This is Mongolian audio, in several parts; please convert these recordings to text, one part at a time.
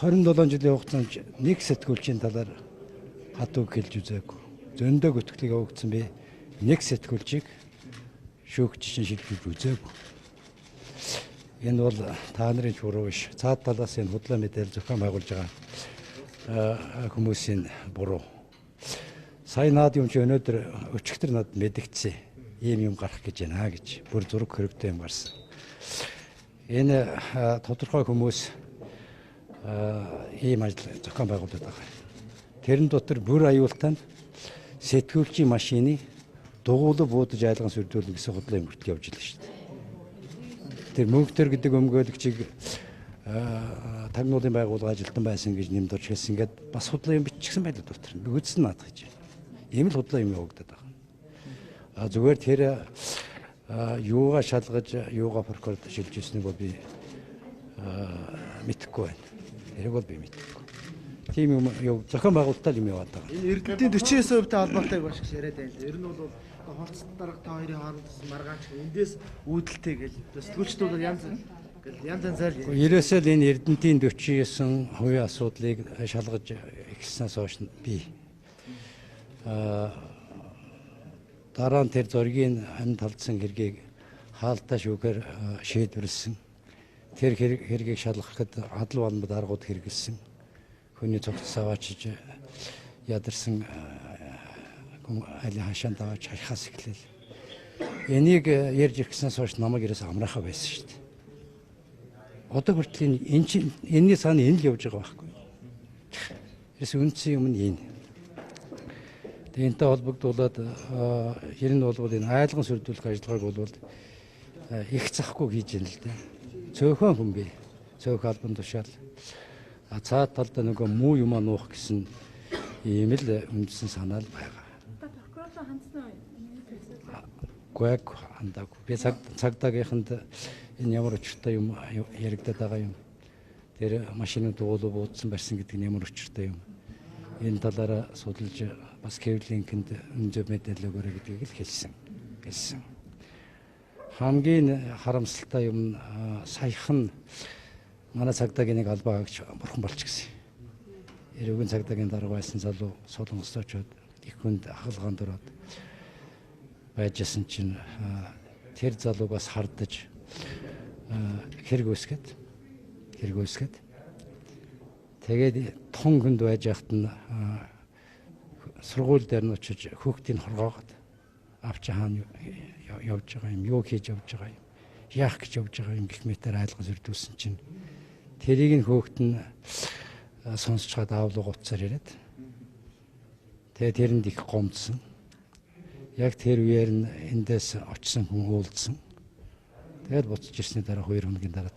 27 жилийн хугацаанд нэг сэтгүүлчийн талаар хатуу хэлж үзээгүй. Зөндөө гүтгэлийг өгсөн би нэг сэтгүүлчийг шүүгчийн шилжүүлж үзээгүй. Энэ бол та нарын чуруу биш. Цаад талаас энэ худлаа мэдээлэл зохион байгуулж байгаа хүмүүсийн буруу. Сайн наад юм чи өнөөдөр өчигдөр надад мэдгдсэн. Ийм юм гарах гэж байна гэж бүр зураг хэрэгтэй юм гарсан. Энэ тодорхой хүмүүс ийм ажил зохион байгуулдаг байгаа. Тэрэн дотор бүр аюултай нь сэтгүүлчийн машины дугуйлан буудаж айлган сүрдүүлнэ гэсэн худлаа юм хүртэл явж илээ шүү дээ. Тэр мөнгөтөр гэдэг өмгөөлөгчийг тагнуулын байгууллага ажилтан байсан гэж нэмдурч хэлсэн. Ингээд бас худлаа юм бичсэн байлаа дотор. Үгүйдсэн наадах гэж. Ийм л худлаа юм явагдаад байгаа. Зүгээр тэр юугаа шалгаж, юугаа прокурорт шилжүүлсэнийг бол би мэдэхгүй байна. Тэрийг бол би мэдэхгүй. Тийм юм юу зохион байгуулалтаа юм яваад байгаа. Энэ Эрдэнэтийн 49% холбоотой байх шиг яриад байна. Ер нь бол холцсон дарга та хоёрын хоорондос маргааш эндээс үүдэлтэй гэж сэтгүүлчдүүд янз янзаар ерөөсөө л энэ Эрдэнэтийн 49% асуудлыг шалгаж эхэлснээс хойш би дараа нь тэр зургийн амь талдсан хэргийг хаалтаа шүүхээр шийдвэрлсэн. Тэр хэргийг шалгахад адал балбад аргууд хэрэгэлсэн. Хүний цогц аваачиж ядарсан али хашаанд аваач хахаас эхлэв. Энийг ярьж ирснээс хойш намайг ерөөс амраахаа байсан шүү дээ. Одоо хүртэл энэний цаана энэ л явж байгаа байхгүй. Ерөөс үндсэн юм нь энэ. Энэтэй холбогдуулаад ер нь бол энэ айлган сүрдүүлэх ажиллагааг бол их захгүй хийж байна л да. Цөөхөн хүн бий. Цөөх албан тушаал. Цаад талдаа нөгөө муу юм нуух гэсэн ийм л үндсэн санаа л байгаа. Прокурорлоо хандсан уу? Гуйг хандаагүй. Би цагдаагийнханд энэ ямар учиртай юм яригдаад байгаа юм. Тэр машины дуулуу буудсан барьсан гэдэг нь ямар учиртай юм. Энэ талаараа судалж бас Кевлингэнд өнзөө мэдээлэл өгөөрэй гэдгийг л хэлсэн. Хамгийн харамсалтай юм саяхан манай цагдаагийн нэг албаа агч бурхан болч гисэн. Эрүүгийн цагдаагийн дарга байсан залуу Солонгост очоод их хүнд хаалгаанд ороод байжсэн чинь тэр залуугаас хардаж хэрэг үүсгээд тэгээд тун хүнд байж хахад нь сургууль дээр нь очиж хүүхдийг хоргоогод авч хаана явж байгаа юм, юу хийж явж байгаа юм, яах гэж явж байгаа юм гэх мэтээр айлган сүрдүүлсэн чинь тэрийг нь хүүхэд нь сонсчоод аавлуу гуцаар яриад тэгээд тэрэнд их гомдсон. Яг тэр үеэр нь эндээс очсон хүн уулзсан. Тэгээд буцаж ирсний дараа 2 хоногийн дараа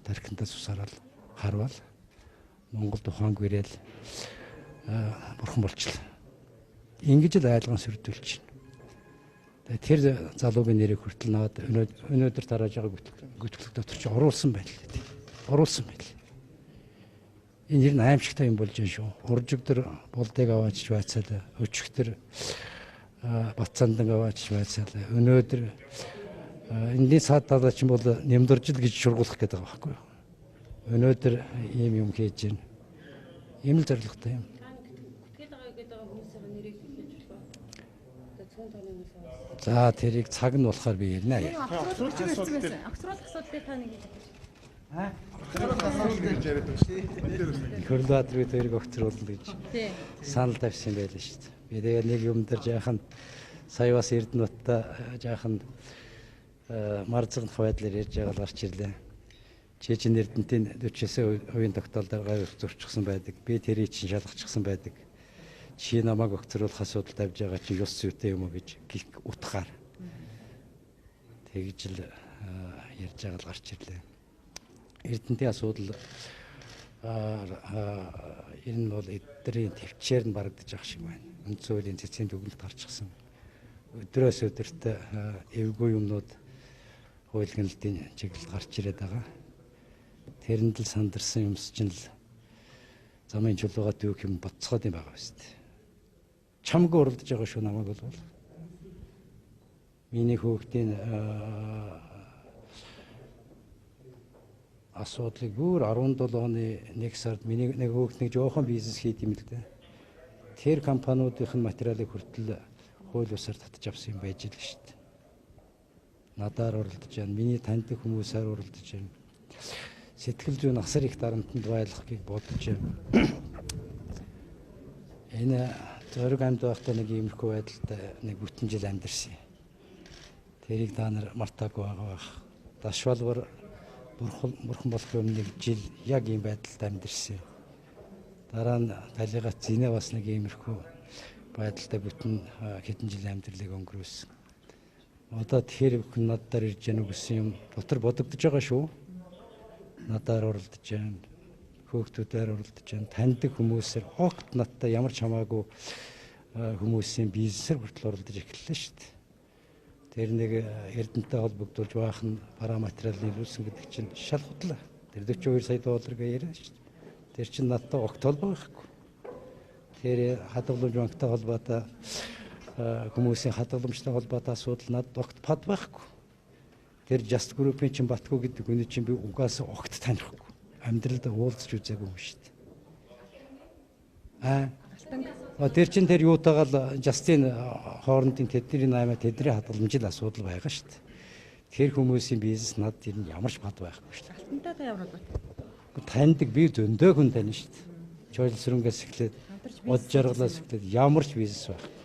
тархинтаа сусараад харвал Монголд ухаангүй ирээл бурхан болчихлоо. Ингэж л айлган сүрдүүлж байна. Тэр залуугийн нэрийг хүртэл наваад өнөөдөр тарааж байгаа гүтгэлэг дотор чи оруулсан байл. Энэ ер нь аимшигтай юм болж байна шүү. Уржигдэр болдыг аваачиж байцаалаа. Өчигдөр Батцаандан аваачиж байцаалаа. Өнөөдөр энэний цаад талаа чинь бол нэмдуржил гэж шургуулах гэдэг байгаа байхгүй юу? Өнөөдөр ийм юм хийж байна. Ийм л зоригтой юм. За тэрийг цаг нь болохоор би ярина. Огцруулах асуудлыг та нэг Хөрлөөдрүүд хоёрыг огцруулна гэж санал тавьсан байлаа шүү дээ. Би тэгээ нэг юм дээр жаахан сая бас Эрдэнэттэй жаахан марцгын байдлаар ярьж байгаа гарч ирлээ. Чечен Эрдэнэтийн 49% тогтоолдоор гавь зурчихсан байдаг. Би тэрийг чинь шалгачихсан байдаг. Чи намайг огцруулах асуудал тавьж байгаа чи ёс зүйтэй юм уу гэж утгаар тэгж л ярьж байгаа л гарч ирлээ. Эрдэнэтийн асуудал ер нь бол эдгэрийн төвчээр нь барагдаж байгаа шиг байна. Үндсэн хуулийн цэцгийн дүгнэлт гарчихсан. Өдрөөс өдөрт эвгүй юмнууд хууль гэнэлтийн чиглэлд гарч ирээд байгаа. Тэрэнд л сандарсан юмс чинь л замын чулуугаа дүүх юм боцоход юм байгаа шүү дээ. Чамгүй уралдаж байгаа шүү намайг бол. Миний хүүхдийн асуудлыг бүр 17 оны 1 сард миний нэг хөөхт нэг жоохон бизнес хийд юм л дээ. Тэр компаниудын материалыг хүртэл хууль бусаар татж авсан юм байж л шүү дээ. Надаар уралдаж байна. Миний таньдаг хүмүүсээр уралдаж байна. Сэтгэл зүйн асар их дарамтанд байлгахыг бодож байна. Энэ зориг амьд байхдаа нэг иймэрхүү байдалтай нэг бүтэн жил амьдэрсэн. Тэрийг та нар мартаагүй байгаа бах. Дашвалбар бурхан болох өмнө нэг жил яг ийм байдалтай амьдэрсэн. Дараа нь талигац зинэ бас нэг иймэрхүү байдалтай бүтэн хэдэн жил амьдралыг өнгөрөөсөн. Одоо тэр хүн надаар ирж яах гэсэн юм дотор бодогдож байгаа шүү. Надаар уралдаж байна. Хөөгтүүдээр уралдаж байна. Таньдаг хүмүүсээр огт надтай ямар ч хамаагүй хүмүүсийн бизнесээр хүртэл уралдаж эхэллээ шүү дээ. Тэр нэг Эрдэнэтэй холбогдуулж баахан параматериал нийлүүлсэн гэдэг чинь шал худлаа. Тэр 42 сая доллар гэж яриа шүү дээ. Тэр чинь надтай огт холбоо байхгүй. Тэр хадгаламж банктай холбоотой хүмүүсийн хадгаламжтай холбоотой асуудал надад огт пад байхгүй. Тэр Just Group-ийн чинь Батгүй гэдэг хүний чинь би угаасаа огт танихгүй. Амьдралдаа уулзч үзээгүй юм шүү дээ. Тэр чинь тэр юутайгаал Justийн хоорондын тэдний наймаа тэдний хадгаламжийн асуудал байгаа шүү дээ. Тэр хүмүүсийн бизнес надад ер нь ямар ч пад байхгүй шүү дээ. Алтантай та ямар холбоотой? Таньдаг би зөндөө хүн тань шүү дээ. Чойл сүрэнгээс эхлээд од жаргалаас эхлээд ямар ч бизнес байхгүй.